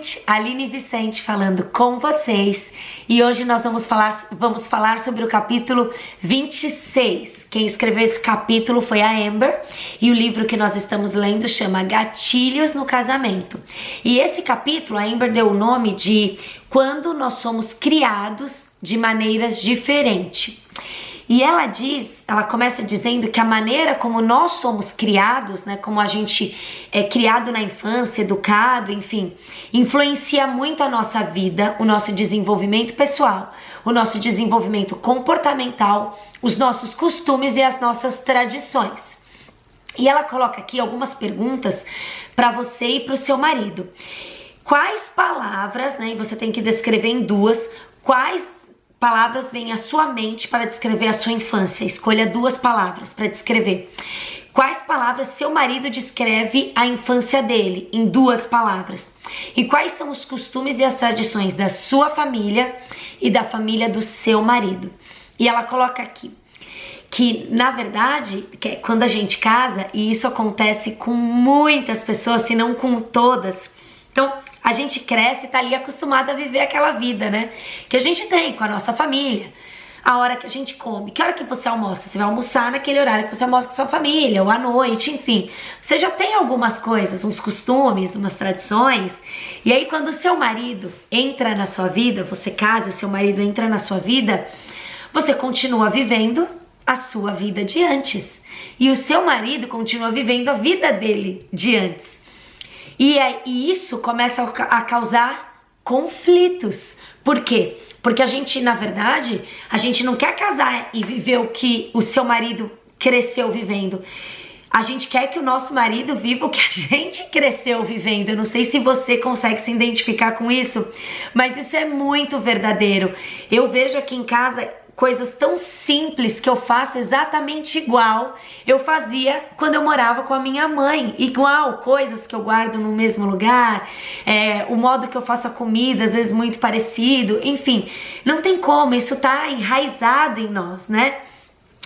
gente, Aline Vicente falando com vocês, e hoje nós vamos falar sobre o capítulo 26. Quem escreveu esse capítulo foi a Amber, e o livro que nós estamos lendo chama Gatilhos no Casamento. E esse capítulo, a Amber deu o nome de Quando Nós Somos Criados de Maneiras Diferentes. E ela começa dizendo que a maneira como nós somos criados, né, como a gente é criado na infância, educado, enfim, influencia muito a nossa vida, o nosso desenvolvimento pessoal, o nosso desenvolvimento comportamental, os nossos costumes e as nossas tradições. E ela coloca aqui algumas perguntas para você e para o seu marido. Quais palavras, né, e você tem que descrever em duas, quais palavras vêm à sua mente para descrever a sua infância? Escolha duas palavras para descrever. Quais palavras seu marido descreve a infância dele? Em duas palavras. E quais são os costumes e as tradições da sua família e da família do seu marido? E ela coloca aqui que, na verdade, quando a gente casa, e isso acontece com muitas pessoas, se não com todas, então a gente cresce e tá ali acostumado a viver aquela vida, né? Que a gente tem com a nossa família. A hora que a gente come. Que hora que você almoça? Você vai almoçar naquele horário que você almoça com a sua família, ou à noite, enfim. Você já tem algumas coisas, uns costumes, umas tradições. E aí quando o seu marido entra na sua vida, você casa e o seu marido entra na sua vida, você continua vivendo a sua vida de antes. E o seu marido continua vivendo a vida dele de antes. E isso começa a causar conflitos. Por quê? Porque a gente, na verdade, a gente não quer casar e viver o que o seu marido cresceu vivendo. A gente quer que o nosso marido viva o que a gente cresceu vivendo. Eu não sei se você consegue se identificar com isso, mas isso é muito verdadeiro. Eu vejo aqui em casa coisas tão simples que eu faço exatamente igual eu fazia quando eu morava com a minha mãe. Igual, coisas que eu guardo no mesmo lugar, o modo que eu faço a comida, às vezes muito parecido, enfim, não tem como, isso tá enraizado em nós, né?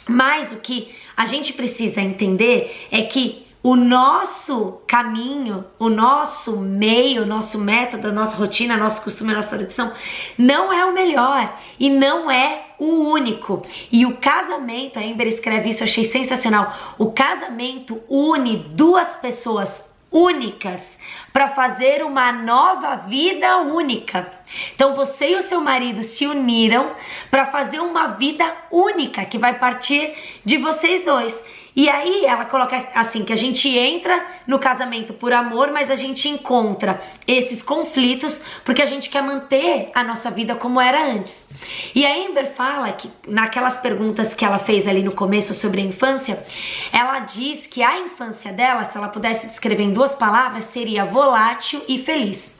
Mas o que a gente precisa entender é que o nosso caminho, o nosso meio, o nosso método, a nossa rotina, nosso costume, a nossa tradição não é o melhor e não é o único. E o casamento, a Amber escreve isso, eu achei sensacional. O casamento une duas pessoas únicas para fazer uma nova vida única. Então você e o seu marido se uniram para fazer uma vida única que vai partir de vocês dois. E aí ela coloca assim, que a gente entra no casamento por amor, mas a gente encontra esses conflitos porque a gente quer manter a nossa vida como era antes. E a Amber fala que naquelas perguntas que ela fez ali no começo sobre a infância, ela diz que a infância dela, se ela pudesse descrever em duas palavras, seria volátil e feliz.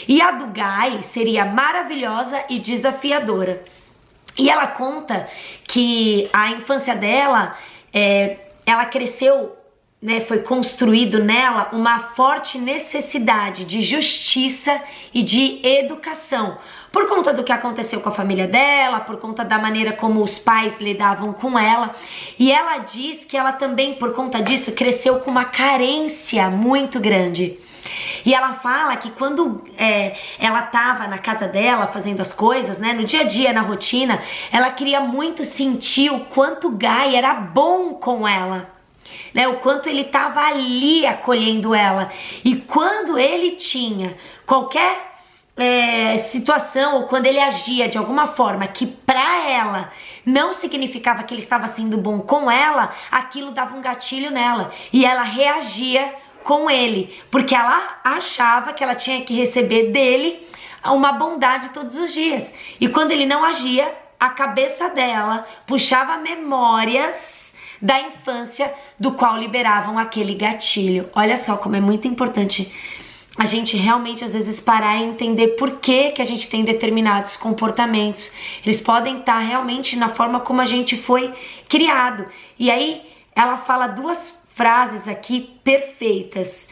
E a do Guy seria maravilhosa e desafiadora. E ela conta que a infância dela, ela cresceu, né, foi construído nela uma forte necessidade de justiça e de educação, por conta do que aconteceu com a família dela, por conta da maneira como os pais lidavam com ela. E ela diz que ela também, por conta disso, cresceu com uma carência muito grande. E ela fala que quando ela estava na casa dela fazendo as coisas, né, no dia a dia, na rotina, ela queria muito sentir o quanto o Guy era bom com ela, né, o quanto ele estava ali acolhendo ela. E quando ele tinha qualquer situação, ou quando ele agia de alguma forma que pra ela não significava que ele estava sendo bom com ela, aquilo dava um gatilho nela e ela reagia com ele, porque ela achava que ela tinha que receber dele uma bondade todos os dias. E quando ele não agia, a cabeça dela puxava memórias da infância do qual liberavam aquele gatilho. Olha só como é muito importante a gente realmente às vezes parar e entender por que a gente tem determinados comportamentos. Eles podem estar realmente na forma como a gente foi criado. E aí ela fala duas frases aqui perfeitas.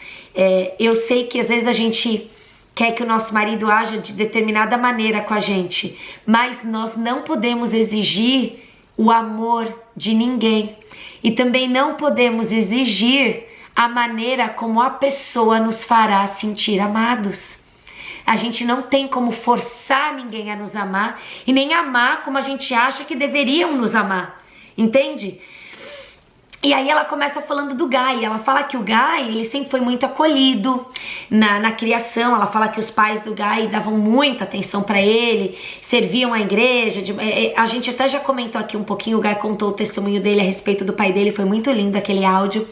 Eu sei que às vezes a gente quer que o nosso marido haja de determinada maneira com a gente, mas nós não podemos exigir o amor de ninguém. E também não podemos exigir a maneira como a pessoa nos fará sentir amados. A gente não tem como forçar ninguém a nos amar e nem amar como a gente acha que deveriam nos amar, entende? E aí ela começa falando do Guy, ela fala que o Guy, ele sempre foi muito acolhido na criação, ela fala que os pais do Guy davam muita atenção pra ele, serviam a igreja, a gente até já comentou aqui um pouquinho, o Guy contou o testemunho dele a respeito do pai dele, foi muito lindo aquele áudio.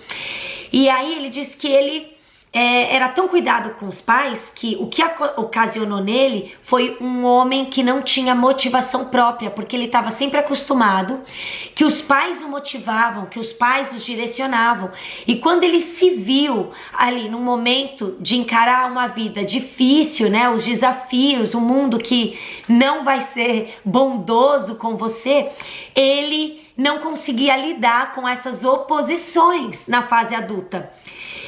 E aí ele disse que ele era tão cuidado com os pais que o que ocasionou nele foi um homem que não tinha motivação própria, porque ele estava sempre acostumado que os pais o motivavam, que os pais os direcionavam. E quando ele se viu ali num momento de encarar uma vida difícil, né, os desafios, um mundo que não vai ser bondoso com você, ele não conseguia lidar com essas oposições na fase adulta.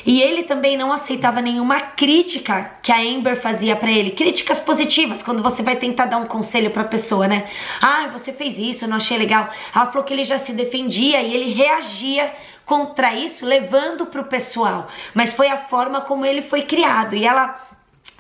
E ele também não aceitava nenhuma crítica que a Amber fazia pra ele. Críticas positivas, quando você vai tentar dar um conselho pra pessoa, né? Ah, você fez isso, eu não achei legal. Ela falou que ele já se defendia e ele reagia contra isso, levando pro pessoal. Mas foi a forma como ele foi criado. E ela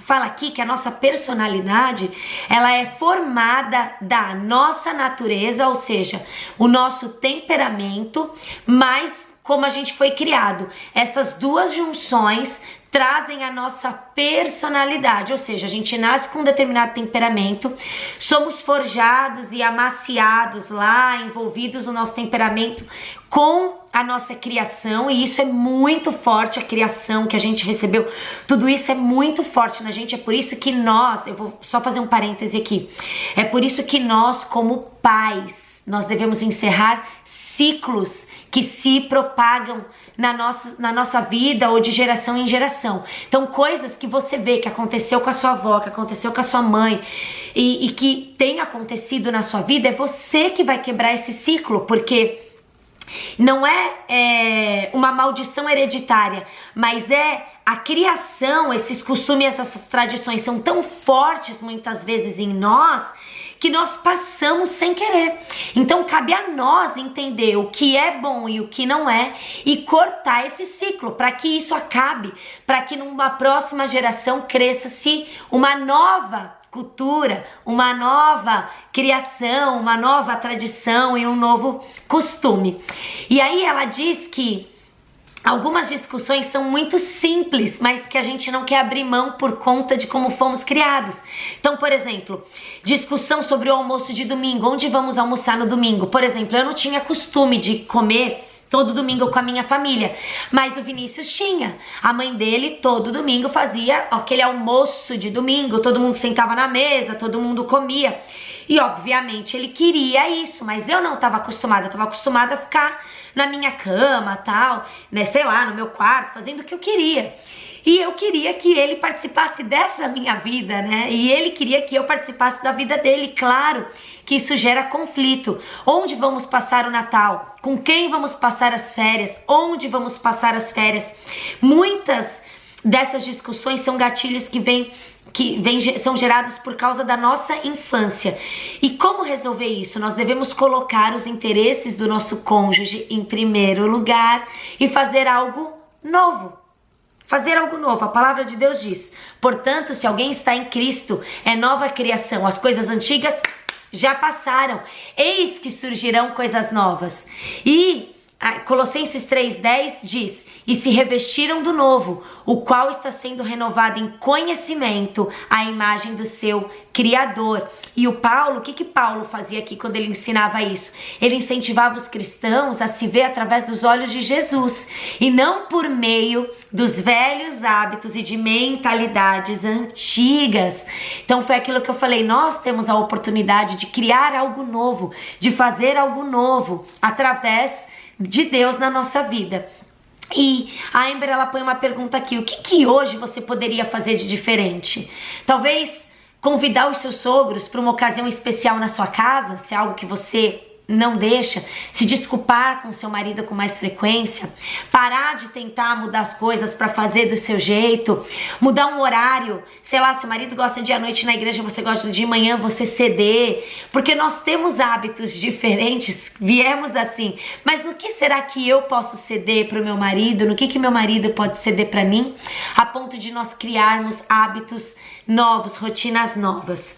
fala aqui que a nossa personalidade, ela é formada da nossa natureza, ou seja, o nosso temperamento, mais como a gente foi criado. Essas duas junções trazem a nossa personalidade, ou seja, a gente nasce com um determinado temperamento, somos forjados e amaciados lá, envolvidos no nosso temperamento com a nossa criação, e isso é muito forte, a criação que a gente recebeu, tudo isso é muito forte na gente, é por isso que nós, eu vou só fazer um parêntese aqui, é por isso que nós, como pais, nós devemos encerrar ciclos que se propagam na nossa vida ou de geração em geração. Então, coisas que você vê que aconteceu com a sua avó, que aconteceu com a sua mãe e que tem acontecido na sua vida, é você que vai quebrar esse ciclo, porque não é uma maldição hereditária, mas é a criação, esses costumes, essas tradições são tão fortes muitas vezes em nós, que nós passamos sem querer. Então cabe a nós entender o que é bom e o que não é e cortar esse ciclo para que isso acabe, para que numa próxima geração cresça-se uma nova cultura, uma nova criação, uma nova tradição e um novo costume. E aí ela diz que algumas discussões são muito simples, mas que a gente não quer abrir mão por conta de como fomos criados. Então, por exemplo, discussão sobre o almoço de domingo, onde vamos almoçar no domingo. Por exemplo, eu não tinha costume de comer todo domingo com a minha família, mas o Vinícius tinha. A mãe dele todo domingo fazia aquele almoço de domingo, todo mundo sentava na mesa, todo mundo comia. E obviamente ele queria isso, mas eu não estava acostumada, eu estava acostumada a ficar na minha cama, tal, né, sei lá, no meu quarto, fazendo o que eu queria. E eu queria que ele participasse dessa minha vida, né? E ele queria que eu participasse da vida dele. Claro que isso gera conflito. Onde vamos passar o Natal? Com quem vamos passar as férias? Onde vamos passar as férias? Muitas dessas discussões são gatilhos são gerados por causa da nossa infância. E como resolver isso? Nós devemos colocar os interesses do nosso cônjuge em primeiro lugar e fazer algo novo. Fazer algo novo. A palavra de Deus diz: portanto, se alguém está em Cristo, é nova criação. As coisas antigas já passaram. Eis que surgirão coisas novas. E Colossenses 3:10 diz: e se revestiram do novo, o qual está sendo renovado em conhecimento à imagem do seu Criador. E o Paulo, o que Paulo fazia aqui quando ele ensinava isso? Ele incentivava os cristãos a se ver através dos olhos de Jesus e não por meio dos velhos hábitos e de mentalidades antigas. Então foi aquilo que eu falei, nós temos a oportunidade de criar algo novo, de fazer algo novo através de Deus na nossa vida. E a Amber, ela põe uma pergunta aqui: o que hoje você poderia fazer de diferente? Talvez convidar os seus sogros para uma ocasião especial na sua casa, se é algo que você não deixa, se desculpar com seu marido com mais frequência, parar de tentar mudar as coisas para fazer do seu jeito, mudar um horário, sei lá, seu marido gosta de ir à noite na igreja, você gosta de manhã, você ceder, porque nós temos hábitos diferentes, viemos assim, mas no que será que eu posso ceder para o meu marido, no que meu marido pode ceder para mim, a ponto de nós criarmos hábitos novos, rotinas novas.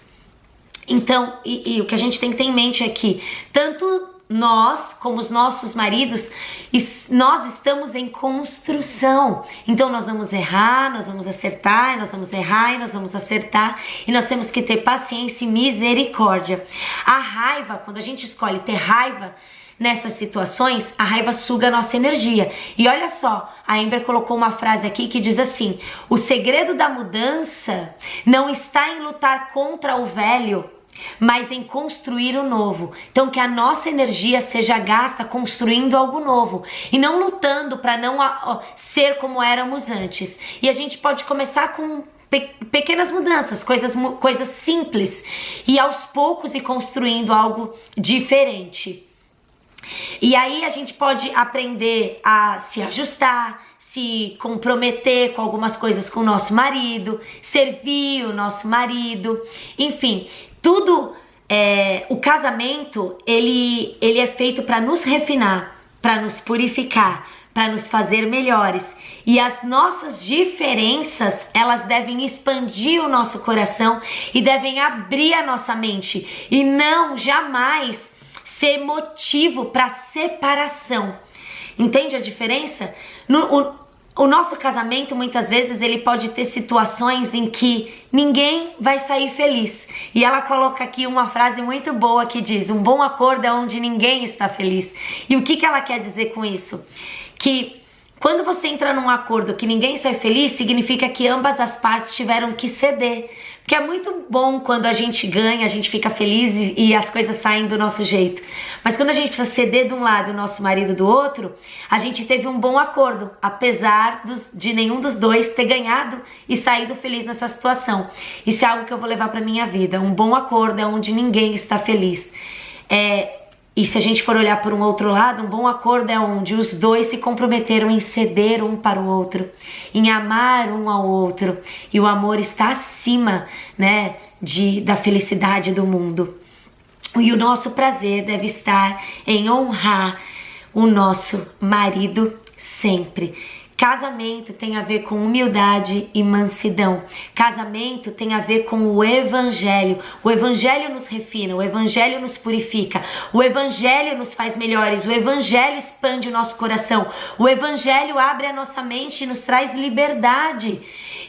Então, e o que a gente tem que ter em mente é que tanto nós, como os nossos maridos, nós estamos em construção. Então nós vamos errar, nós vamos acertar, nós vamos errar e nós vamos acertar. E nós temos que ter paciência e misericórdia. A raiva, quando a gente escolhe ter raiva nessas situações, a raiva suga a nossa energia. E olha só, a Amber colocou uma frase aqui que diz assim: o segredo da mudança não está em lutar contra o velho, mas em construir o novo. Então que a nossa energia seja gasta construindo algo novo e não lutando para não ser como éramos antes. E a gente pode começar com pequenas mudanças, coisas simples, e aos poucos ir construindo algo diferente. E aí a gente pode aprender a se ajustar, se comprometer com algumas coisas com o nosso marido, servir o nosso marido, enfim, tudo. O casamento ele é feito para nos refinar, para nos purificar, para nos fazer melhores. E as nossas diferenças, elas devem expandir o nosso coração e devem abrir a nossa mente e não jamais ser motivo para separação. Entende a diferença? O nosso casamento, muitas vezes, ele pode ter situações em que ninguém vai sair feliz. E ela coloca aqui uma frase muito boa que diz: um bom acordo é onde ninguém está feliz. E o que ela quer dizer com isso? Que quando você entra num acordo que ninguém sai feliz, significa que ambas as partes tiveram que ceder. Porque é muito bom quando a gente ganha, a gente fica feliz e as coisas saem do nosso jeito. Mas quando a gente precisa ceder de um lado e o nosso marido do outro, a gente teve um bom acordo, apesar de nenhum dos dois ter ganhado e saído feliz nessa situação. Isso é algo que eu vou levar para minha vida. Um bom acordo é onde ninguém está feliz. E se a gente for olhar por um outro lado, um bom acordo é onde os dois se comprometeram em ceder um para o outro, em amar um ao outro. E o amor está acima, né, da felicidade do mundo. E o nosso prazer deve estar em honrar o nosso marido sempre. Casamento tem a ver com humildade e mansidão. Casamento tem a ver com o Evangelho. O Evangelho nos refina, o Evangelho nos purifica, o Evangelho nos faz melhores, o Evangelho expande o nosso coração, o Evangelho abre a nossa mente e nos traz liberdade.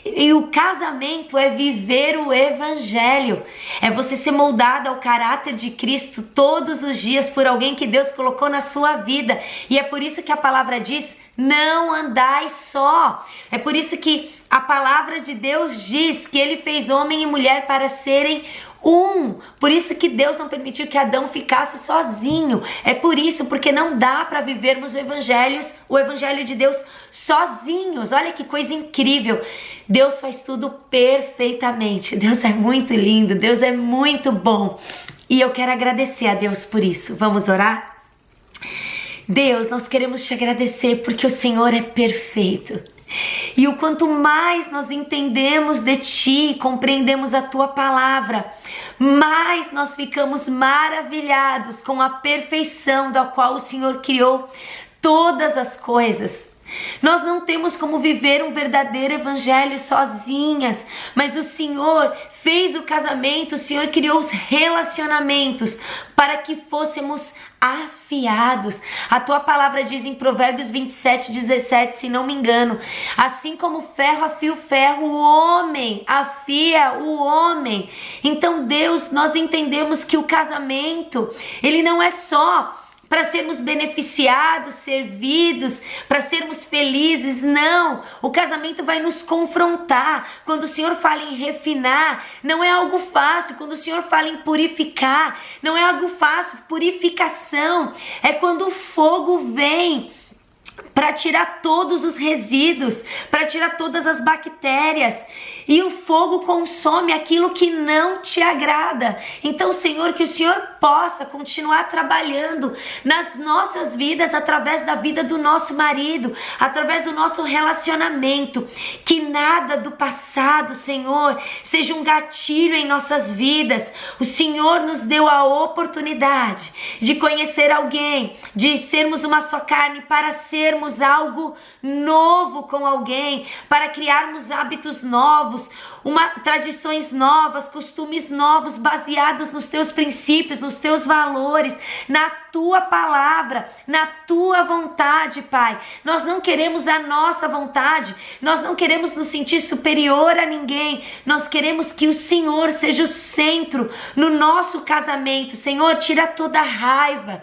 E o casamento é viver o Evangelho, é você ser moldado ao caráter de Cristo todos os dias por alguém que Deus colocou na sua vida. E é por isso que a palavra diz: não andais só. É por isso que a palavra de Deus diz que Ele fez homem e mulher para serem um. Por isso que Deus não permitiu que Adão ficasse sozinho. É por isso, porque não dá para vivermos o Evangelho de Deus sozinhos. Olha que coisa incrível. Deus faz tudo perfeitamente. Deus é muito lindo, Deus é muito bom. E eu quero agradecer a Deus por isso. Vamos orar? Deus, nós queremos te agradecer porque o Senhor é perfeito. E o quanto mais nós entendemos de Ti, compreendemos a Tua palavra, mais nós ficamos maravilhados com a perfeição da qual o Senhor criou todas as coisas. Nós não temos como viver um verdadeiro evangelho sozinhas, mas o Senhor fez o casamento, o Senhor criou os relacionamentos para que fôssemos afiados. A tua palavra diz em Provérbios 27:17, se não me engano: assim como o ferro afia o ferro, o homem afia o homem. Então, Deus, nós entendemos que o casamento, ele não é só para sermos beneficiados, servidos, para sermos felizes. Não, o casamento vai nos confrontar. Quando o Senhor fala em refinar, não é algo fácil. Quando o Senhor fala em purificar, não é algo fácil. Purificação é quando o fogo vem para tirar todos os resíduos, para tirar todas as bactérias. e o fogo consome aquilo que não te agrada. Então, Senhor, que o Senhor possa continuar trabalhando nas nossas vidas, através da vida do nosso marido, através do nosso relacionamento, que nada do passado, Senhor, seja um gatilho em nossas vidas. O Senhor nos deu a oportunidade de conhecer alguém, de sermos uma só carne, para sermos algo novo com alguém, para criarmos hábitos novos, tradições novas, costumes novos, baseados nos teus princípios, nos teus valores, na tua palavra, na tua vontade, Pai. Nós não queremos a nossa vontade, nós não queremos nos sentir superior a ninguém, nós queremos que o Senhor seja o centro no nosso casamento. Senhor, tira toda a raiva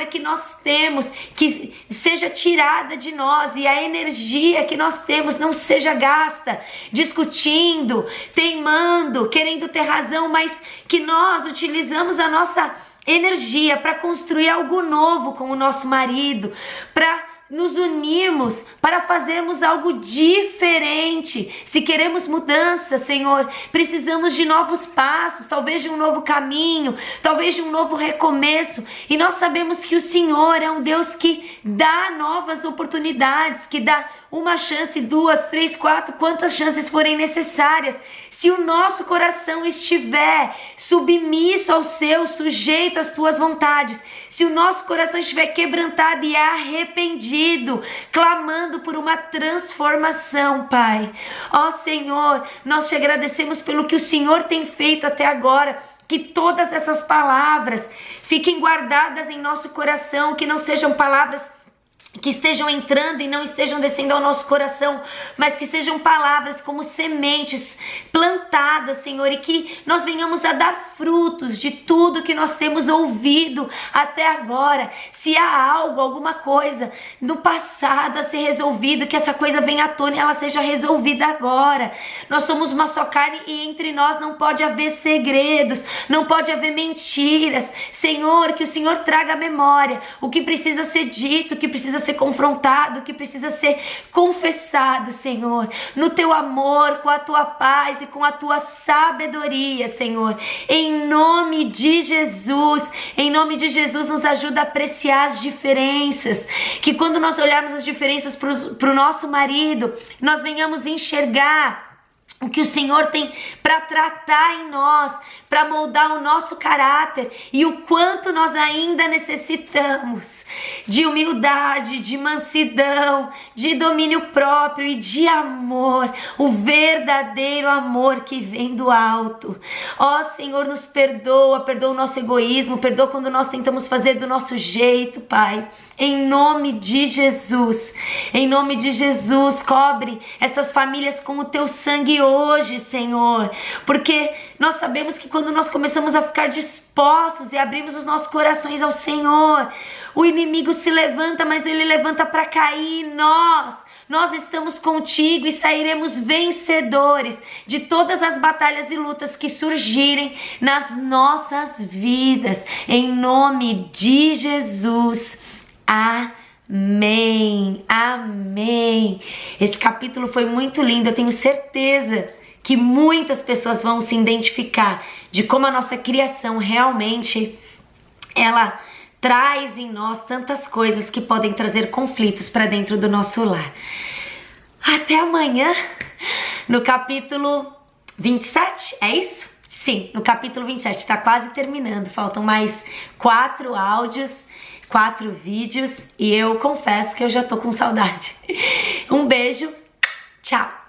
que nós temos, que seja tirada de nós, e a energia que nós temos não seja gasta discutindo, teimando, querendo ter razão, mas que nós utilizamos a nossa energia para construir algo novo com o nosso marido, para nos unirmos, para fazermos algo diferente. Se queremos mudança, Senhor, precisamos de novos passos, talvez de um novo caminho, talvez de um novo recomeço. E nós sabemos que o Senhor é um Deus que dá novas oportunidades, que dá uma chance, 2, 3, 4, quantas chances forem necessárias. Se o nosso coração estiver submisso ao seu, sujeito às tuas vontades, se o nosso coração estiver quebrantado e arrependido, clamando por uma transformação, Pai. Ó Senhor, nós te agradecemos pelo que o Senhor tem feito até agora. Que todas essas palavras fiquem guardadas em nosso coração, que não sejam palavras que estejam entrando e não estejam descendo ao nosso coração, mas que sejam palavras como sementes plantadas, Senhor, e que nós venhamos a dar frutos de tudo que nós temos ouvido até agora. Se há algo, alguma coisa no passado a ser resolvido, que essa coisa venha à tona e ela seja resolvida agora. Nós somos uma só carne e entre nós não pode haver segredos, não pode haver mentiras. Senhor, que o Senhor traga à memória o que precisa ser dito, o que precisa ser confrontado, que precisa ser confessado, Senhor, no teu amor, com a tua paz e com a tua sabedoria, Senhor, em nome de Jesus. Em nome de Jesus, nos ajuda a apreciar as diferenças, que quando nós olharmos as diferenças para o nosso marido, nós venhamos enxergar o que o Senhor tem para tratar em nós, para moldar o nosso caráter, e o quanto nós ainda necessitamos de humildade, de mansidão, de domínio próprio e de amor, o verdadeiro amor que vem do alto. Ó Senhor, nos perdoa o nosso egoísmo, perdoa quando nós tentamos fazer do nosso jeito, Pai. Em nome de Jesus, cobre essas famílias com o teu sangue hoje, Senhor, porque nós sabemos que quando nós começamos a ficar dispostos e abrimos os nossos corações ao Senhor, o inimigo se levanta, mas ele levanta para cair. Nós estamos contigo e sairemos vencedores de todas as batalhas e lutas que surgirem nas nossas vidas, em nome de Jesus. Amém, amém. Esse capítulo foi muito lindo, eu tenho certeza que muitas pessoas vão se identificar de como a nossa criação realmente, ela traz em nós tantas coisas que podem trazer conflitos para dentro do nosso lar. Até amanhã, no capítulo 27, é isso? Sim, no capítulo 27, está quase terminando, faltam mais 4 áudios, 4 vídeos, e eu confesso que eu já tô com saudade. Um beijo, tchau!